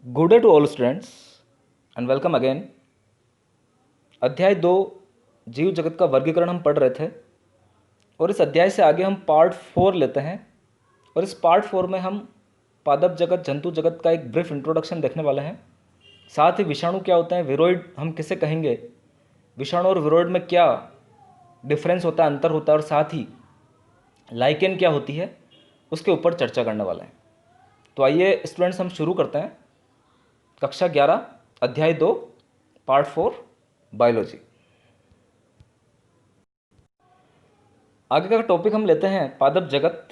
Good day to all students and welcome again. अध्याय 2 जीव जगत का वर्गीकरण हम पढ़ रहे थे और इस अध्याय से आगे हम पार्ट 4 लेते हैं। और इस पार्ट 4 में हम पादप जगत, जंतु जगत का एक ब्रीफ इंट्रोडक्शन देखने वाले हैं। साथ ही विषाणु क्या होते हैं, विरोइड हम किसे कहेंगे, विषाणु और विरोइड में क्या डिफरेंस होता है, अंतर होता है, और साथ ही लाइकेन क्या होती है, उसके ऊपर चर्चा करने वाले हैं। तो आइए स्टूडेंट्स, हम शुरू करते हैं। कक्षा 11 अध्याय 2 पार्ट 4 बायोलॉजी। आगे का टॉपिक हम लेते हैं पादप जगत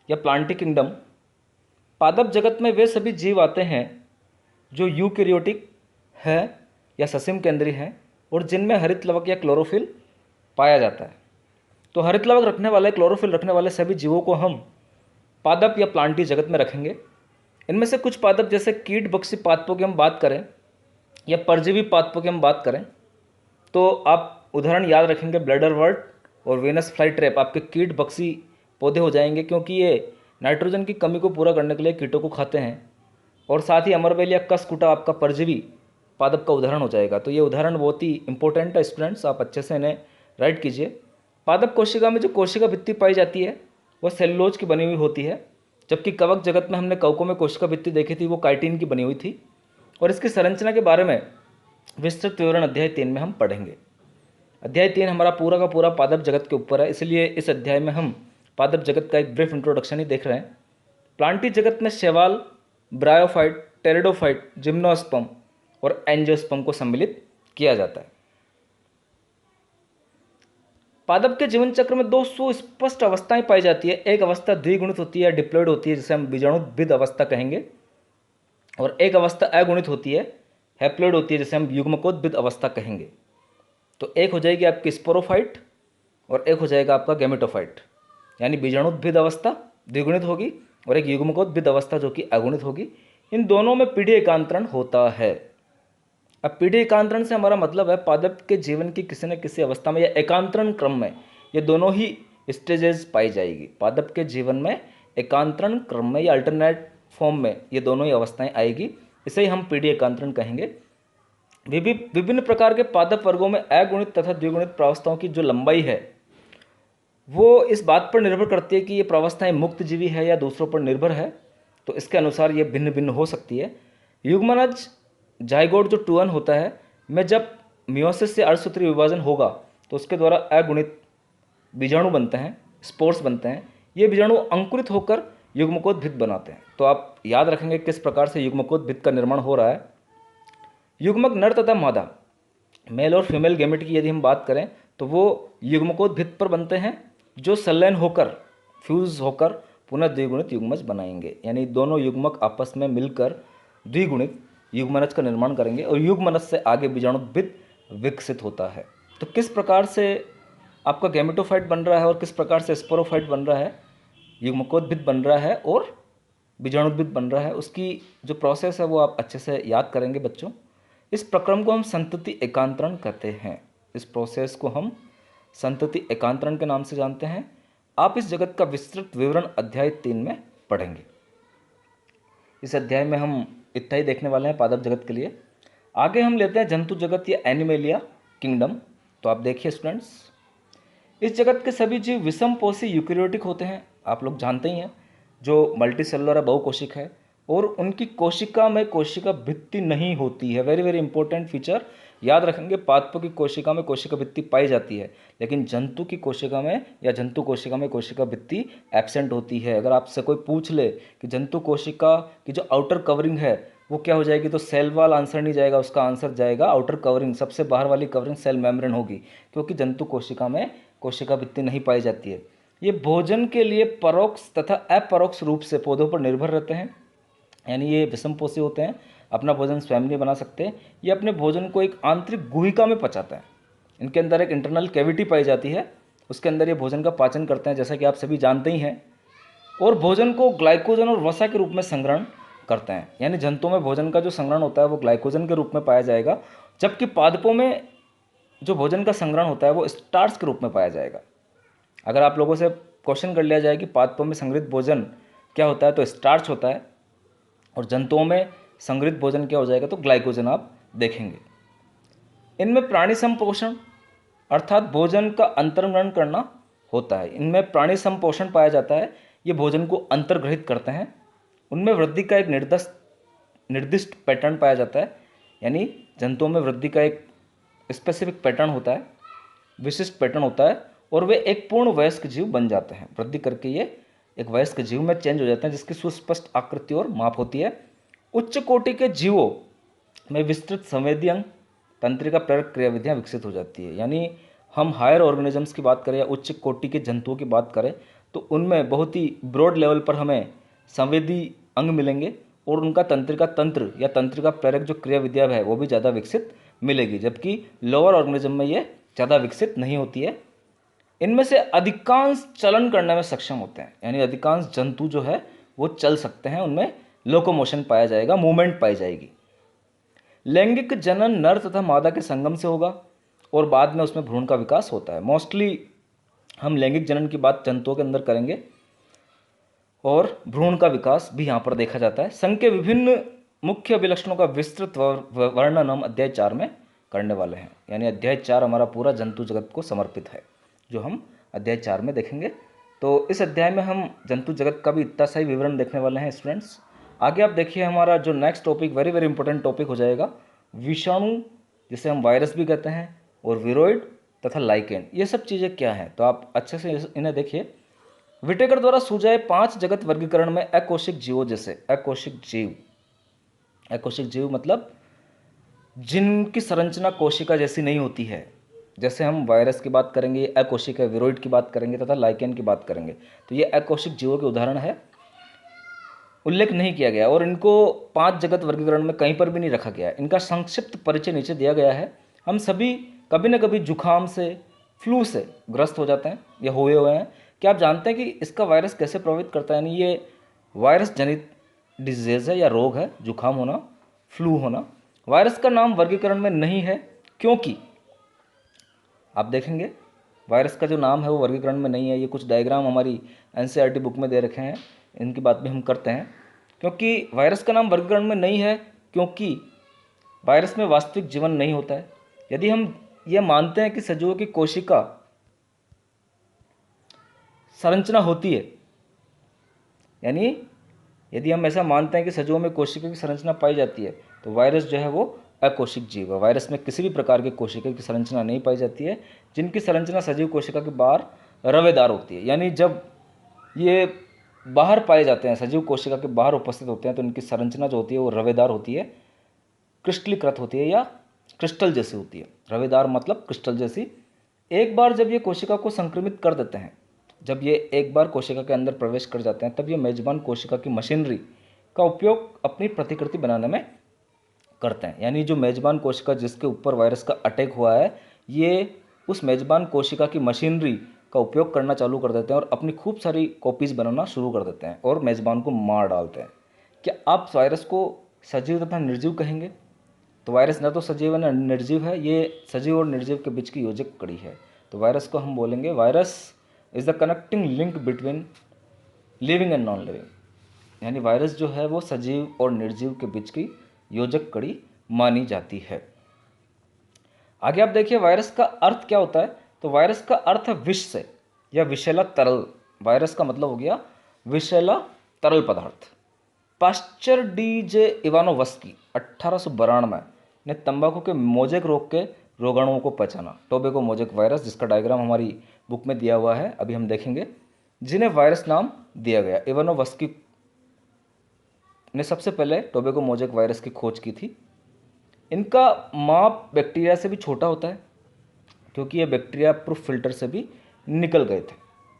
या प्लांटी किंगडम। पादप जगत में वे सभी जीव आते हैं जो यूकैरियोटिक है या ससिम केंद्रीय हैं और जिनमें हरित लवक या क्लोरोफिल पाया जाता है। तो हरित लवक रखने वाले, क्लोरोफिल रखने वाले सभी जीवों को हम पादप या प्लांटी जगत में रखेंगे। इनमें से कुछ पादप जैसे कीट बक्सी पादपों की हम बात करें या परजीवी पादपों की हम बात करें तो आप उदाहरण याद रखेंगे, ब्लैडर वर्ट और वेनस फ्लाई ट्रैप आपके कीट बक्सी पौधे हो जाएंगे, क्योंकि ये नाइट्रोजन की कमी को पूरा करने के लिए कीटों को खाते हैं। और साथ ही अमरबेल या कसकुटा आपका परजीवी पादप का उदाहरण हो जाएगा। तो ये उदाहरण बहुत ही इंपॉर्टेंट है स्टूडेंट्स, आप अच्छे से इन्हें राइट कीजिए। पादप कोशिका में जो कोशिका भित्ति पाई जाती है वह सेलुलोज की बनी हुई होती है, जबकि कवक जगत में हमने कवकों में कोशिका भित्ति देखी थी, वो काइटिन की बनी हुई थी। और इसकी संरचना के बारे में विस्तृत विवरण अध्याय 3 में हम पढ़ेंगे। अध्याय 3 हमारा पूरा का पूरा पादप जगत के ऊपर है, इसलिए इस अध्याय में हम पादप जगत का एक ब्रीफ इंट्रोडक्शन ही देख रहे हैं। प्लांटी जगत में शैवाल, ब्रायोफाइट, टेरिडोफाइट, जिम्नोस्पर्म और एंजियोस्पर्म को सम्मिलित किया जाता है। पादप के जीवन चक्र में दो सुस्पष्ट अवस्थाएं पाई जाती है। एक अवस्था द्विगुणित होती है, डिप्लॉयड होती है, जिसे हम बीजाणुविद अवस्था कहेंगे। और एक अवस्था अगुणित होती है, हैप्लॉइड होती है, जिसे हम युग्मकोद्भिद अवस्था कहेंगे। तो एक हो जाएगी आपकी स्पोरोफाइट और एक हो जाएगा आपका गैमेटोफाइट, यानी बीजाणुद्भिद अवस्था द्विगुणित होगी और एक युग्मकोद्भिद अवस्था जो कि अगुणित होगी। इन दोनों में पीढ़ी एकांतरण होता है। अब पीढ़ी एकांतरण से हमारा मतलब है पादप के जीवन की किसी न किसी अवस्था में या एकांतरण क्रम में ये दोनों ही स्टेजेस पाई जाएगी। पादप के जीवन में एकांतरण क्रम में या अल्टरनेट फॉर्म में ये दोनों ही अवस्थाएं आएगी, इसे ही हम पीढ़ी एकांतरण कहेंगे। विभिन्न प्रकार के पादप वर्गों में अगुणित तथा द्विगुणित प्रावस्थाओं की जो लंबाई है वो इस बात पर निर्भर करती है कि ये प्रावस्थाएं मुक्त जीवी है या दूसरों पर निर्भर है। तो इसके अनुसार ये भिन्न भिन्न हो सकती है। युग्मनज जाइगोट जो टूअन होता है में जब मियोसिस से अर्धसूत्रीय विभाजन होगा तो उसके द्वारा अगुणित बीजाणु बनते हैं, स्पोर्स बनते हैं। ये बीजाणु अंकुरित होकर युग्मकोद्भिद बनाते हैं। तो आप याद रखेंगे किस प्रकार से युग्मकोद्भिद का निर्माण हो रहा है। युग्मक नर तथा मादा, मेल और फीमेल गैमेट की यदि हम बात करें तो वो युग्मकोद्भिद पर बनते हैं, जो संलयन होकर, फ्यूज होकर पुनः द्विगुणित युग्मज बनाएंगे, यानी दोनों युग्मक आपस में मिलकर द्विगुणित युग्मनज का निर्माण करेंगे और युग्मनज से आगे बीजाणुद्भिद विकसित होता है। तो किस प्रकार से आपका गैमेटोफाइट बन रहा है और किस प्रकार से स्पोरोफाइट बन रहा है, युग्मकोद्भिद बन रहा है और बीजाणुद्भिद बन रहा है, उसकी जो प्रोसेस है वो आप अच्छे से याद करेंगे बच्चों। इस प्रक्रम को हम संतति एकांतरण कहते हैं। इस प्रोसेस को हम संतति एकांतरण के नाम से जानते हैं। आप इस जगत का विस्तृत विवरण अध्याय 3 में पढ़ेंगे। इस अध्याय में हम इतना ही देखने वाले हैं पादप जगत के लिए। आगे हम लेते हैं जंतु जगत या एनिमेलिया किंगडम। तो आप देखिए स्टूडेंट्स, इस जगत के सभी जीव विषमपोषी यूकैरियोटिक होते हैं, आप लोग जानते ही हैं, जो मल्टीसेलुलर बहुकोशिक है और उनकी कोशिका में कोशिका भित्ति नहीं होती है। वेरी वेरी इंपॉर्टेंट फीचर याद रखेंगे। पादपों की कोशिका में कोशिका भित्ति पाई जाती है, लेकिन जंतु की कोशिका में या जंतु कोशिका में कोशिका भित्ति एब्सेंट होती है। अगर आपसे कोई पूछ ले कि जंतु कोशिका की जो आउटर कवरिंग है वो क्या हो जाएगी, तो सेल वाल आंसर नहीं जाएगा, उसका आंसर जाएगा आउटर कवरिंग। सबसे बाहर वाली कवरिंग सेल मेम्ब्रेन होगी, क्योंकि जंतु कोशिका में कोशिका भित्ति नहीं पाई जाती है। ये भोजन के लिए परोक्ष तथा अपरोक्ष रूप से पौधों पर निर्भर रहते हैं, यानी ये विषमपोषी होते हैं, अपना भोजन स्वयं नहीं बना सकते। ये अपने भोजन को एक आंतरिक गुहिका में पचाते हैं। इनके अंदर एक इंटरनल कैविटी पाई जाती है, उसके अंदर ये भोजन का पाचन करते हैं, जैसा कि आप सभी जानते ही हैं। और भोजन को ग्लाइकोजन और वसा के रूप में संग्रहण करते हैं, यानी जंतुओं में भोजन का जो संग्रहण होता है वो ग्लाइकोजन के रूप में पाया जाएगा, जबकि पादपों में जो भोजन का संग्रहण होता है वो स्टार्च के रूप में पाया जाएगा। अगर आप लोगों से क्वेश्चन कर लिया जाए कि पादपों में संग्रहित भोजन क्या होता है, तो स्टार्च होता है, और जंतुओं में संग्रहित भोजन क्या हो जाएगा, तो ग्लाइकोजन आप देखेंगे। इनमें प्राणी संपोषण अर्थात भोजन का अंतर्ग्रहण करना होता है। इनमें प्राणी संपोषण पाया जाता है, ये भोजन को अंतर्ग्रहित करते हैं। उनमें वृद्धि का एक निर्दिष्ट पैटर्न पाया जाता है, यानी जंतुओं में वृद्धि का एक स्पेसिफिक पैटर्न होता है, विशिष्ट पैटर्न होता है, और वे एक पूर्ण वयस्क जीव बन जाते हैं। वृद्धि करके ये एक वयस्क जीव में चेंज हो जाते हैं, जिसकी सुस्पष्ट आकृति और माप होती है। उच्च कोटि के जीवों में विस्तृत संवेदी अंग, तंत्रिका प्रेरक क्रियाविधियाँ विकसित हो जाती है। यानी हम हायर ऑर्गेनिजम्स की बात करें या उच्च कोटि के जंतुओं की बात करें तो उनमें बहुत ही ब्रॉड लेवल पर हमें संवेदी अंग मिलेंगे, और उनका तंत्रिका तंत्र या तंत्रिका प्रेरक जो क्रियाविधियाँ है वो भी ज़्यादा विकसित मिलेगी, जबकि लोअर ऑर्गेनिज्म में ये ज़्यादा विकसित नहीं होती है। इनमें से अधिकांश चलन करने में सक्षम होते हैं, यानी अधिकांश जंतु जो है वो चल सकते हैं, उनमें लोकोमोशन पाया जाएगा, मूवमेंट पाई जाएगी। लैंगिक जनन नर तथा मादा के संगम से होगा और बाद में उसमें भ्रूण का विकास होता है। मोस्टली हम लैंगिक जनन की बात जंतुओं के अंदर करेंगे और भ्रूण का विकास भी यहाँ पर देखा जाता है। संघ के विभिन्न मुख्य अभिलक्षणों का विस्तृत वर्णन हम अध्याय 4 में करने वाले हैं, यानी अध्याय 4 हमारा पूरा जंतु जगत को समर्पित है, जो हम अध्याय 4 में देखेंगे। तो इस अध्याय में हम जंतु जगत का भी इतना सही विवरण देखने वाले हैं स्टूडेंट्स। आगे आप देखिए हमारा जो next topic very very important topic हो जाएगा, विषाणु जिसे हम वायरस भी कहते हैं, और विरोइड तथा लाइकेन, ये सब चीज़ें क्या हैं, तो आप अच्छे से इन्हें देखिए। विटेकर द्वारा सुझाए 5 जगत वर्गीकरण में अकोशिक जीवों जैसे अकोशिक जीव मतलब जिनकी संरचना कोशिका जैसी नहीं होती है, जैसे हम वायरस की बात करेंगे अकोशिक है, विरोइड की बात करेंगे तथा लाइकेन की बात करेंगे, तो ये अकोशिक जीवों के उदाहरण है, उल्लेख नहीं किया गया और इनको 5 जगत वर्गीकरण में कहीं पर भी नहीं रखा गया है। इनका संक्षिप्त परिचय नीचे दिया गया है। हम सभी कभी न कभी जुखाम से, फ्लू से ग्रस्त हो जाते हैं या हुए हैं। क्या आप जानते हैं कि इसका वायरस कैसे प्रभावित करता है, यानी ये वायरस जनित डिजीज़ है या रोग है, जुखाम होना, फ्लू होना। वायरस का नाम वर्गीकरण में नहीं है क्योंकि आप देखेंगे वायरस का जो नाम है वो वर्गीकरण में नहीं है। ये कुछ डायग्राम हमारी एनसीईआरटी बुक में दे रखे हैं, इनकी बात भी हम करते हैं। क्योंकि वायरस का नाम वर्गीकरण में नहीं है क्योंकि वायरस में वास्तविक जीवन नहीं होता है। यदि हम ये मानते हैं कि सजीवों की कोशिका संरचना होती है, यानी यदि हम ऐसा मानते हैं कि सजीवों में कोशिका की संरचना पाई जाती है, तो वायरस जो है वो अकोशिक जीव है। वायरस में किसी भी प्रकार की कोशिका की संरचना नहीं पाई जाती है, जिनकी संरचना सजीव कोशिका के बाहर रवेदार होती है। यानी जब ये बाहर पाए जाते हैं, सजीव कोशिका के बाहर उपस्थित होते हैं, तो इनकी संरचना जो होती है वो रवेदार होती है, क्रिस्टलीकृत होती है या क्रिस्टल जैसी होती है। रवेदार मतलब क्रिस्टल जैसी। एक बार जब ये कोशिका को संक्रमित कर देते हैं, जब ये एक बार कोशिका के अंदर प्रवेश कर जाते हैं, तब ये मेजबान कोशिका की मशीनरी का उपयोग अपनी प्रतिकृति बनाने में करते हैं। यानी जो मेजबान कोशिका जिसके ऊपर वायरस का अटैक हुआ है, ये उस मेजबान कोशिका की मशीनरी का उपयोग करना चालू कर देते हैं और अपनी खूब सारी कॉपीज़ बनाना शुरू कर देते हैं और मेजबान को मार डालते हैं। क्या आप वायरस को सजीव तथा निर्जीव कहेंगे? तो वायरस न तो सजीव है न निर्जीव है, ये सजीव और निर्जीव के बीच की योजक कड़ी है। तो वायरस को हम बोलेंगे virus is the connecting link between living and non living, यानी वायरस जो है वो सजीव और निर्जीव के बीच की योजक कड़ी मानी जाती है। आगे आप देखिए वायरस का अर्थ क्या होता है। तो वायरस का अर्थ है विष से या विषैला तरल। वायरस का मतलब हो गया विषैला तरल पदार्थ। Pasteur DJ. इवानोवस्की 1892 ने तंबाकू के मोजेक रोग के रोगाणुओं को पहचाना। टोबैको मोजेक वायरस, जिसका डायग्राम हमारी बुक में दिया हुआ है, अभी हम देखेंगे, जिन्हें वायरस नाम दिया गया। इवानोवस्की ने सबसे पहले टोबैको मोजेक वायरस की खोज की थी। इनका माप बैक्टीरिया से भी छोटा होता है क्योंकि ये बैक्टीरिया प्रूफ फिल्टर से भी निकल गए थे,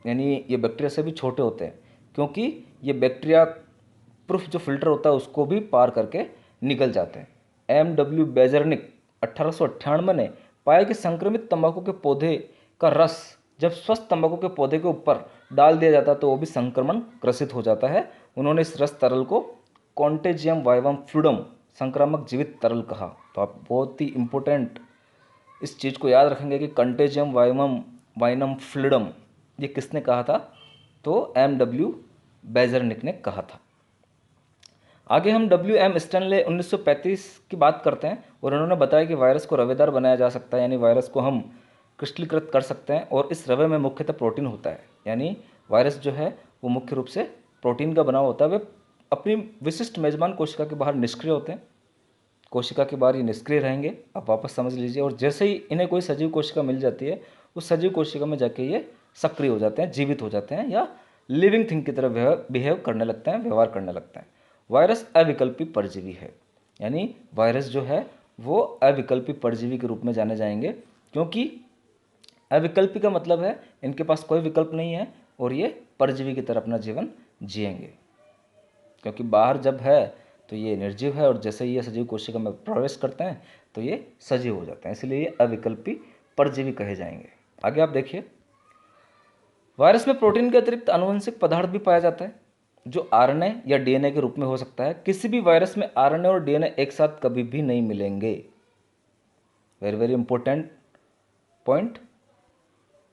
यानी ये बैक्टीरिया से भी छोटे होते हैं क्योंकि ये बैक्टीरिया प्रूफ जो फिल्टर होता है उसको भी पार करके निकल जाते हैं। M.W. बेजरनिक 1898 ने पाया कि संक्रमित तंबाकू के पौधे का रस जब स्वस्थ तंबाकू के पौधे के ऊपर डाल दिया जाता है तो वो भी संक्रमण ग्रसित हो जाता है। उन्होंने इस रस तरल को कॉन्टेजियम वाइवम फ्लूइडम, संक्रामक जीवित तरल कहा। तो आप बहुत ही इंपॉर्टेंट इस चीज़ को याद रखेंगे कि कंटेजियम वाइनम फ्लूइडम ये किसने कहा था? तो M.W. बेजरनिक ने कहा था। आगे हम W.M. स्टैनले 1935 की बात करते हैं और उन्होंने बताया कि वायरस को रवेदार बनाया जा सकता है, यानी वायरस को हम क्रिस्टलीकृत कर सकते हैं और इस रवे में मुख्यतः प्रोटीन होता है। यानी वायरस जो है वो मुख्य रूप से प्रोटीन का बना होता है। वे अपनी विशिष्ट मेजबान कोशिका के बाहर निष्क्रिय होते हैं, कोशिका के बाहर ये निष्क्रिय रहेंगे, आप वापस समझ लीजिए। और जैसे ही इन्हें कोई सजीव कोशिका मिल जाती है, उस सजीव कोशिका में जाके ये सक्रिय हो जाते हैं, जीवित हो जाते हैं या लिविंग थिंग की तरह बिहेव करने लगते हैं, व्यवहार करने लगते हैं। वायरस अविकल्पी परजीवी है, यानी वायरस जो है वो अविकल्पी परजीवी के रूप में जाने जाएंगे, क्योंकि अविकल्पी का मतलब है इनके पास कोई विकल्प नहीं है और ये परजीवी की तरह अपना जीवन जिएंगे। क्योंकि बाहर जब है तो ये निर्जीव है और जैसे ही ये सजीव कोशिका में प्रवेश करते हैं तो ये सजीव हो जाते हैं, इसलिए ये अविकल्पी परजीवी कहे जाएंगे। आगे आप देखिए, वायरस में प्रोटीन के अतिरिक्त आनुवंशिक पदार्थ भी पाया जाता है जो आरएनए या डीएनए के रूप में हो सकता है। किसी भी वायरस में आरएनए और डीएनए एक साथ कभी भी नहीं मिलेंगे। Very very important point.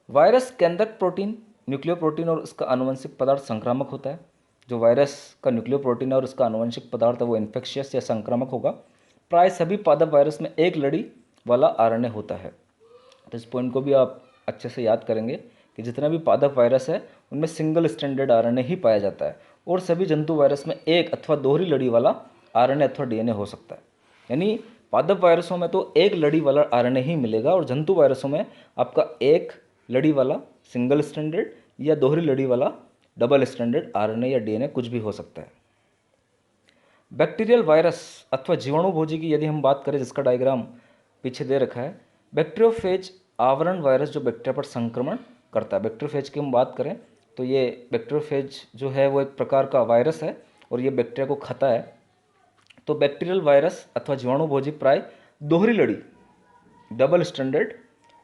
Virus के अंदर प्रोटीन, न्यूक्लियो प्रोटीन और उसका आनुवंशिक पदार्थ संक्रामक होता है। जो वायरस का न्यूक्लियो प्रोटीन और उसका आनुवंशिक पदार्थ है वो इन्फेक्शियस या संक्रामक होगा। प्राय सभी पादप वायरस में एक लड़ी वाला आरएनए होता है। तो इस पॉइंट को भी आप अच्छे से याद करेंगे कि जितना भी पादप वायरस है उनमें सिंगल स्टैंडर्ड आरएनए ही पाया जाता है और सभी जंतु वायरस में एक अथवा दोहरी लड़ी वाला आरएनए अथवा डीएनए हो सकता है। यानी पादप वायरसों में तो एक लड़ी वाला आरएनए ही मिलेगा और जंतु वायरसों में आपका एक लड़ी वाला सिंगल स्टैंडर्ड या दोहरी लड़ी वाला डबल स्टैंडर्ड आरएनए या डीएनए कुछ भी हो सकता है। बैक्टीरियल वायरस अथवा जीवाणुभोजी की यदि हम बात करें, जिसका डायग्राम पीछे दे रखा है, बैक्टीरियोफेज आवरण वायरस जो बैक्टीरिया पर संक्रमण करता है। बैक्टीरियोफेज की हम बात करें तो ये बैक्टीरियोफेज जो है वो एक प्रकार का वायरस है और ये बैक्टीरिया को खाता है। तो बैक्टीरियल वायरस अथवा जीवाणुभोजी प्राय दोहरी लड़ी डबल स्टैंडर्ड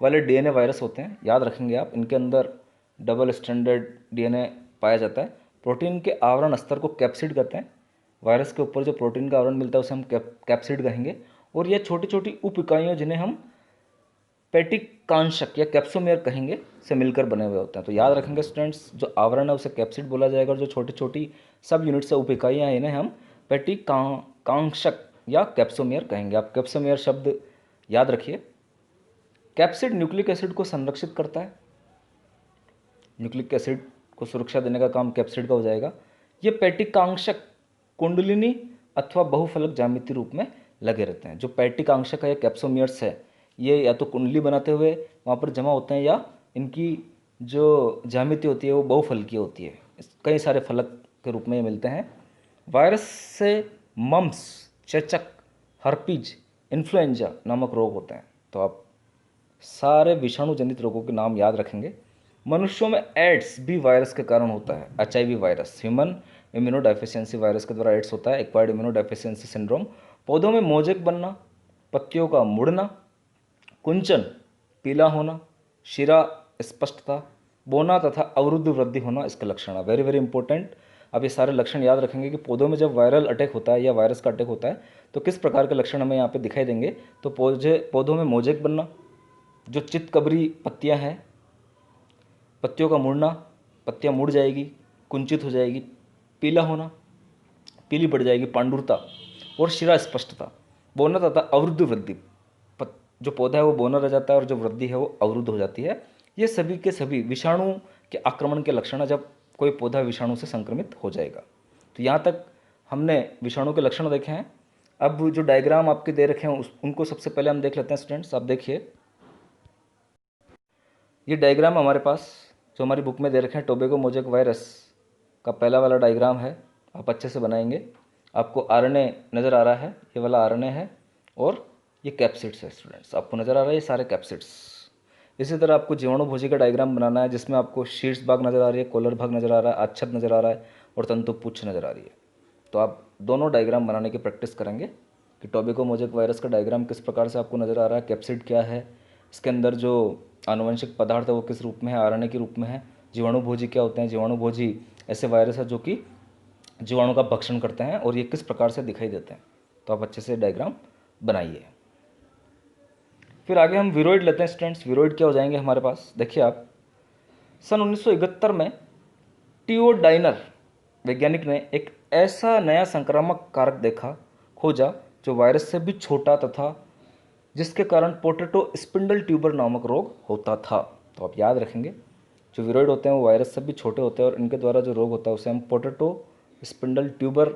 वाले डीएनए वायरस होते हैं। याद रखेंगे आप, इनके अंदर डबल स्टैंडर्ड डीएनए पाया जाता है। प्रोटीन के आवरण स्तर को कैप्सिड कहते हैं। वायरस के ऊपर जो प्रोटीन का आवरण मिलता है उसे हम कैप्सिड कहेंगे। और यह छोटी छोटी उप इकाइयों जिन्हें हम पेटिकांशक या कैप्सोमेयर कहेंगे से मिलकर बने हुए होते हैं। तो याद रखेंगे स्टूडेंट्स, जो आवरण है उसे कैप्सिड बोला जाएगा और जो छोटी छोटी सब यूनिट से उप इकाइयाँ हैं इन्हें हम पेटिकांशक या कैप्सोमेयर कहेंगे। आप कैप्सोमेयर शब्द याद रखिए। कैप्सिड न्यूक्लिक एसिड को संरक्षित करता है। न्यूक्लिक एसिड को सुरक्षा देने का काम कैप्सिड का हो जाएगा। ये पेटिकांशक कुंडलिनी अथवा बहुफलक ज्यामिति रूप में लगे रहते हैं। जो पेटिकांशक है या कैप्सोमियर्स है, ये या तो कुंडली बनाते हुए वहाँ पर जमा होते हैं या इनकी जो ज्यामिति होती है वो बहुफलकीय होती है। कई सारे फलक के रूप में ये मिलते हैं। वायरस से मम्स, चेचक, हर्पीज, इन्फ्लुएंजा नामक रोग होते हैं। तो आप सारे विषाणु जनित रोगों के नाम याद रखेंगे। मनुष्यों में एड्स भी वायरस के कारण होता है। HIV virus, human immunodeficiency virus के द्वारा एड्स होता है, एक्वायर्ड इम्यूनोडेफिशिएंसी सिंड्रोम। पौधों में मोजेक बनना, पत्तियों का मुड़ना, कुंचन, पीला होना, शिरा स्पष्टता, बोना तथा अवरुद्ध वृद्धि होना इसका लक्षण है। Very very important. अब ये सारे लक्षण याद रखेंगे कि पौधों में जब वायरल अटैक होता है या वायरस का अटैक होता है तो किस प्रकार के लक्षण हमें यहाँ पे दिखाई देंगे। तो पौधों में मोजेक बनना, जो चितकबरी पत्तियां हैं, पत्तियों का मुड़ना, पत्तियां मुड़ जाएगी, कुंचित हो जाएगी, पीला होना, पीली पड़ जाएगी, पांडुरता और शिरा स्पष्टता, बोना तथा अवरुद्ध वृद्धि। जो पौधा है वो बोना रह जाता है और जो वृद्धि है वो अवरुद्ध हो जाती है। ये सभी के सभी विषाणु के आक्रमण के लक्षण है जब कोई पौधा विषाणु से संक्रमित हो जाएगा। तो यहाँ तक हमने विषाणु के लक्षण देखे हैं। अब जो डायग्राम आपके दे रखे हैं उनको सबसे पहले हम देख लेते हैं। स्टूडेंट्स आप देखिए, ये डायग्राम हमारे पास जो हमारी बुक में दे रखे हैं, टोबैको मोजेक वायरस का पहला वाला डायग्राम है। आप अच्छे से बनाएंगे। आपको आरएनए नज़र आ रहा है, ये वाला आरएनए है और ये कैप्सिड्स है। स्टूडेंट्स आपको नज़र आ रहा है ये सारे कैप्सिड्स। इसी तरह आपको जीवाणुभोजी का डायग्राम बनाना है जिसमें आपको शीर्ष भाग नज़र आ रही है, कॉलर भाग नज़र आ रहा है, आच्छद नज़र आ रहा है और तंतुपुच्छ नज़र आ रही है। तो आप दोनों डायग्राम बनाने की प्रैक्टिस करेंगे कि टोबैको मोजेक वायरस का डायग्राम किस प्रकार से आपको नज़र आ रहा है, कैप्सिड क्या है, इसके अंदर जो आनुवंशिक पदार्थ है वो किस रूप में है, आरएनए के रूप में है। जीवाणुभोजी क्या होते हैं, जीवाणुभोजी ऐसे वायरस है जो कि जीवाणु का भक्षण करते हैं और ये किस प्रकार से दिखाई देते हैं। तो आप अच्छे से डायग्राम बनाइए। फिर आगे हम विरोइड लेते हैं। स्टूडेंट्स विरोइड क्या हो जाएंगे हमारे पास, देखिए आप, सन 1971 में टीओ डाइनर वैज्ञानिक ने एक ऐसा नया संक्रामक कारक देखा खोजा जो वायरस से भी छोटा तथा जिसके कारण पोटैटो स्पिंडल ट्यूबर नामक रोग होता था। तो आप याद रखेंगे, जो विरोइड होते हैं वो वायरस से भी छोटे होते हैं और इनके द्वारा जो रोग होता है उसे हम पोटैटो स्पिंडल ट्यूबर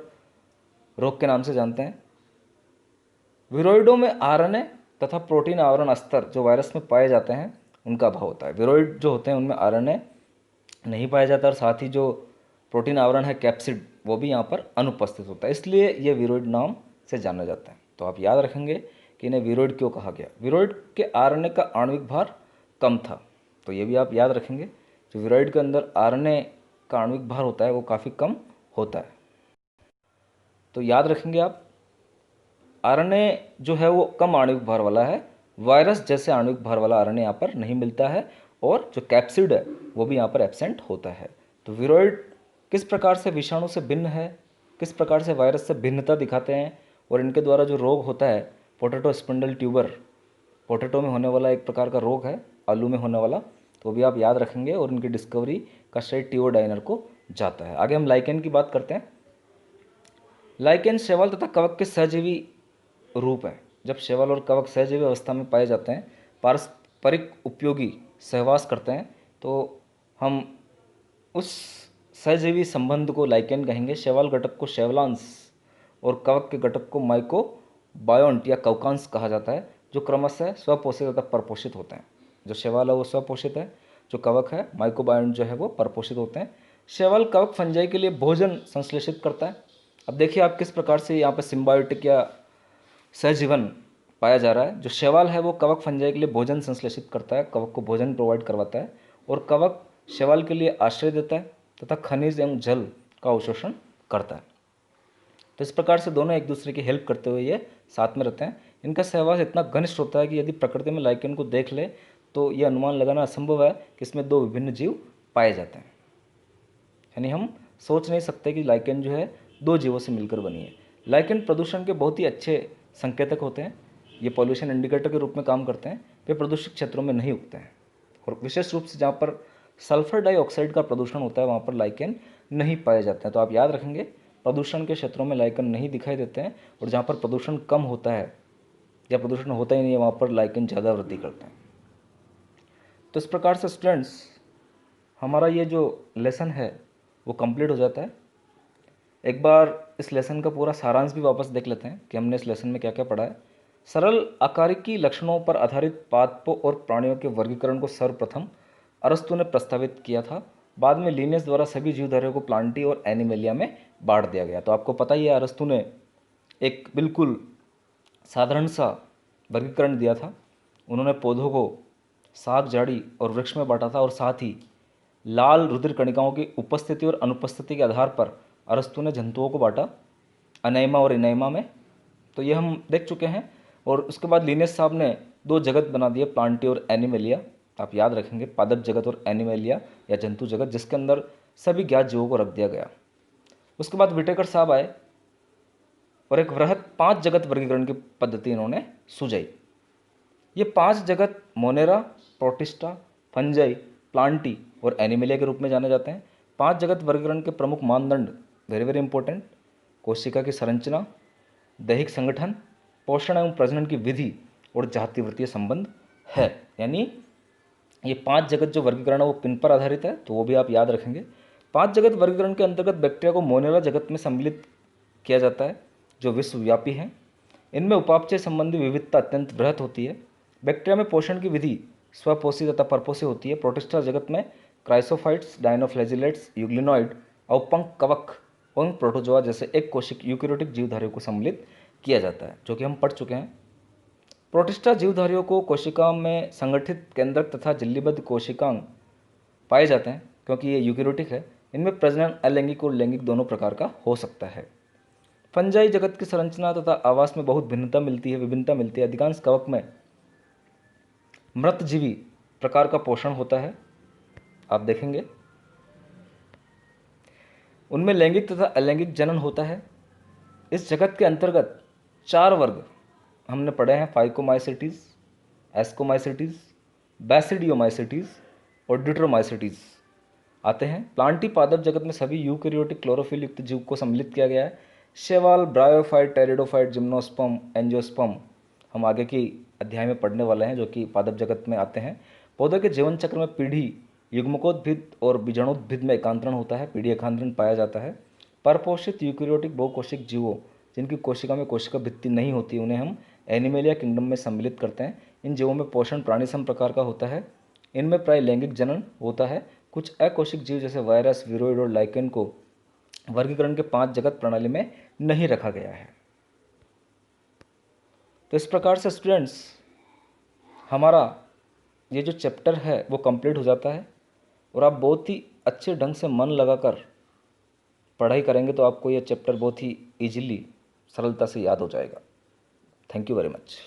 रोग के नाम से जानते हैं। विरोइडों में आरएनए तथा प्रोटीन आवरण स्तर जो वायरस में पाए जाते हैं उनका अभाव होता है। विरोइड जो होते हैं उनमें आरएनए नहीं पाया जाता और साथ ही जो प्रोटीन आवरण है कैप्सिड वो भी यहाँ पर अनुपस्थित होता है, इसलिए ये विरोइड नाम से जाना जाता है। तो आप याद रखेंगे कि इन्हें विरोइड क्यों कहा गया। विरोइड के आरएनए का आणविक भार कम था, तो ये भी आप याद रखेंगे, जो विरोइड के अंदर आरएनए का आणविक भार होता है वो काफ़ी कम होता है। तो याद रखेंगे आप, आरएनए जो है वो कम आणविक भार वाला है, वायरस जैसे आणविक भार वाला आरएनए यहाँ पर नहीं मिलता है और जो कैप्सिड है वो भी यहाँ पर एब्सेंट होता है। तो विरोइड किस प्रकार से विषाणु से भिन्न है, किस प्रकार से वायरस से भिन्नता दिखाते हैं और इनके द्वारा जो रोग होता है पोटैटो स्पिंडल ट्यूबर, पोटैटो में होने वाला एक प्रकार का रोग है, आलू में होने वाला, तो भी आप याद रखेंगे और इनकी डिस्कवरी का श्रेय टीओ डाइनर को जाता है। आगे हम लाइकेन की बात करते हैं। लाइकेन शैवाल तथा कवक के सहजीवी रूप है। जब शैवाल और कवक सहजीवी अवस्था में पाए जाते हैं, पारस्परिक उपयोगी सहवास करते हैं, तो हम उस सहजीवी संबंध को लाइकेन कहेंगे। शैवाल घटक को शैवलांश और कवक के घटक को माइकोबायोन्ट या कवकांश कहा जाता है, जो क्रमशः स्वपोषित तथा परपोषित होते हैं। जो शैवाल है वो स्वपोषित है, जो कवक है माइकोबायोन्ट जो है वो परपोषित होते हैं। शैवाल कवक फंजाई के लिए भोजन संश्लेषित करता है। अब देखिए आप किस प्रकार से यहाँ पर सिम्बायोटिक या सहजीवन पाया जा रहा है। जो शैवाल है वो कवक फंजाई के लिए भोजन संश्लेषित करता है, कवक को भोजन प्रोवाइड करवाता है, और कवक शैवाल के लिए आश्रय देता है तथा खनिज एवं जल का अवशोषण करता है। तो इस प्रकार से दोनों एक दूसरे की हेल्प करते हुए ये साथ में रहते हैं। इनका सहवास इतना घनिष्ठ होता है कि यदि प्रकृति में लाइकेन को देख ले तो यह अनुमान लगाना असंभव है कि इसमें दो विभिन्न जीव पाए जाते हैं। यानी हम सोच नहीं सकते कि लाइकेन जो है दो जीवों से मिलकर बनी है। लाइकेन प्रदूषण के बहुत ही अच्छे संकेतक होते हैं। ये पॉल्यूशन इंडिकेटर के रूप में काम करते हैं। वे प्रदूषित क्षेत्रों में नहीं उगते हैं और विशेष रूप से जहाँ पर सल्फर डाइऑक्साइड का प्रदूषण होता है वहाँ पर लाइकेन नहीं पाए जाते हैं। तो आप याद रखेंगे, प्रदूषण के क्षेत्रों में लाइकेन नहीं दिखाई देते हैं और जहाँ पर प्रदूषण कम होता है या प्रदूषण होता ही नहीं है वहाँ पर लाइकेन ज़्यादा वृद्धि करते हैं। तो इस प्रकार से स्टूडेंट्स हमारा ये जो लेसन है वो कंप्लीट हो जाता है। एक बार इस लेसन का पूरा सारांश भी वापस देख लेते हैं कि हमने इस लेसन में क्या क्या पढ़ा है। सरल आकारिकी लक्षणों पर आधारित पादपों और प्राणियों के वर्गीकरण को सर्वप्रथम अरस्तु ने प्रस्तावित किया था। बाद में लिनियस द्वारा सभी जीवधारियों को प्लांटी और एनिमेलिया में बांट दिया गया। तो आपको पता ही है, अरस्तु ने एक बिल्कुल साधारण सा वर्गीकरण दिया था। उन्होंने पौधों को साग, झाड़ी और वृक्ष में बांटा था और साथ ही लाल रुधिर कणिकाओं की उपस्थिति और अनुपस्थिति के आधार पर अरस्तु ने जंतुओं को बांटा अनैमा और इनैमा में। तो ये हम देख चुके हैं। और उसके बाद लिनियस साहब ने दो जगत बना दिए, प्लांटी और एनिमेलिया। आप याद रखेंगे, पादप जगत और एनिमेलिया या जंतु जगत, जिसके अंदर सभी ज्ञात जीवों को रख दिया गया। उसके बाद विटेकर साहब आए और एक वृहत 5 जगत वर्गीकरण की पद्धति इन्होंने सुझाई। ये 5 जगत मोनेरा, प्रोटिस्टा, फंजाई, प्लांटी और एनिमेलिया के रूप में जाने जाते हैं। 5 जगत वर्गीकरण के प्रमुख मानदंड, वेरी वेरी इंपॉर्टेंट, कोशिका की संरचना, दैहिक संगठन, पोषण एवं प्रजनन की विधि और जातिवृत्तीय संबंध है। यानी ये 5 जगत जो वर्गीकरण है वो किन पर आधारित है, तो वो भी आप याद रखेंगे। 5 जगत वर्गीकरण के अंतर्गत बैक्टीरिया को मोनेरा जगत में सम्मिलित किया जाता है, जो विश्वव्यापी है। इनमें उपापचय संबंधी विविधता अत्यंत बृहत होती है। बैक्टीरिया में पोषण की विधि स्वपोषी तथा परपोषी होती है। प्रोटिस्टा जगत में क्राइसोफाइट्स, डायनोफ्लैजिलेट्स, यूग्लिनॉइड, औपंक कवक और प्रोटोजोआ जैसे एक कोशिक यूकैरियोटिक जीवधारियों को सम्मिलित किया जाता है, जो कि हम पढ़ चुके हैं। प्रोटिस्टा जीवधारियों को कोशिका में संगठित केंद्रक तथा झिल्लीबद्ध कोशिकांग पाए जाते हैं, क्योंकि ये यूकैरियोटिक है। इनमें प्रजनन अलैंगिक और लैंगिक दोनों प्रकार का हो सकता है। फंजाई जगत की संरचना तथा आवास में बहुत भिन्नता मिलती है, विभिन्नता मिलती है। अधिकांश कवक में मृतजीवी प्रकार का पोषण होता है, आप देखेंगे। उनमें लैंगिक तथा अलैंगिक जनन होता है। इस जगत के अंतर्गत 4 वर्ग हमने पढ़े हैं, फाइकोमाइसिटीज, एस्कोमाइसिटीज, बैसिडियोमाइसिटीज और ड्यूट्रोमाइसिटीज। आते हैं। प्लांटी पादप जगत में सभी यूकैरियोटिक क्लोरोफिल युक्त जीव को सम्मिलित किया गया है। शैवाल, ब्रायोफाइट, टेरिडोफाइट, जिम्नोस्पर्म, एंजियोस्पर्म हम आगे की अध्याय में पढ़ने वाले हैं, जो कि पादप जगत में आते हैं। पौधे के जीवन चक्र में पीढ़ी, युग्मकोद्भिद और बीजाणुद्भिद में एकांतरण होता है, पीढ़ी एकांतरण पाया जाता है। परपोषित यूकैरियोटिक बहुकोशिक जीवों जिनकी कोशिका में कोशिका भित्ति नहीं होती, उन्हें हम एनिमेलिया किंगडम में सम्मिलित करते हैं। इन जीवों में पोषण प्राणीसम प्रकार का होता है। इनमें प्राय लैंगिक जनन होता है। कुछ अकोशिक जीव जैसे वायरस, विरोइड और लाइकेन को वर्गीकरण के 5 जगत प्रणाली में नहीं रखा गया है। तो इस प्रकार से स्टूडेंट्स हमारा ये जो चैप्टर है वो कंप्लीट हो जाता है, और आप बहुत ही अच्छे ढंग से मन लगाकर पढ़ाई करेंगे तो आपको ये चैप्टर बहुत ही ईजिली, सरलता से याद हो जाएगा। Thank you very much.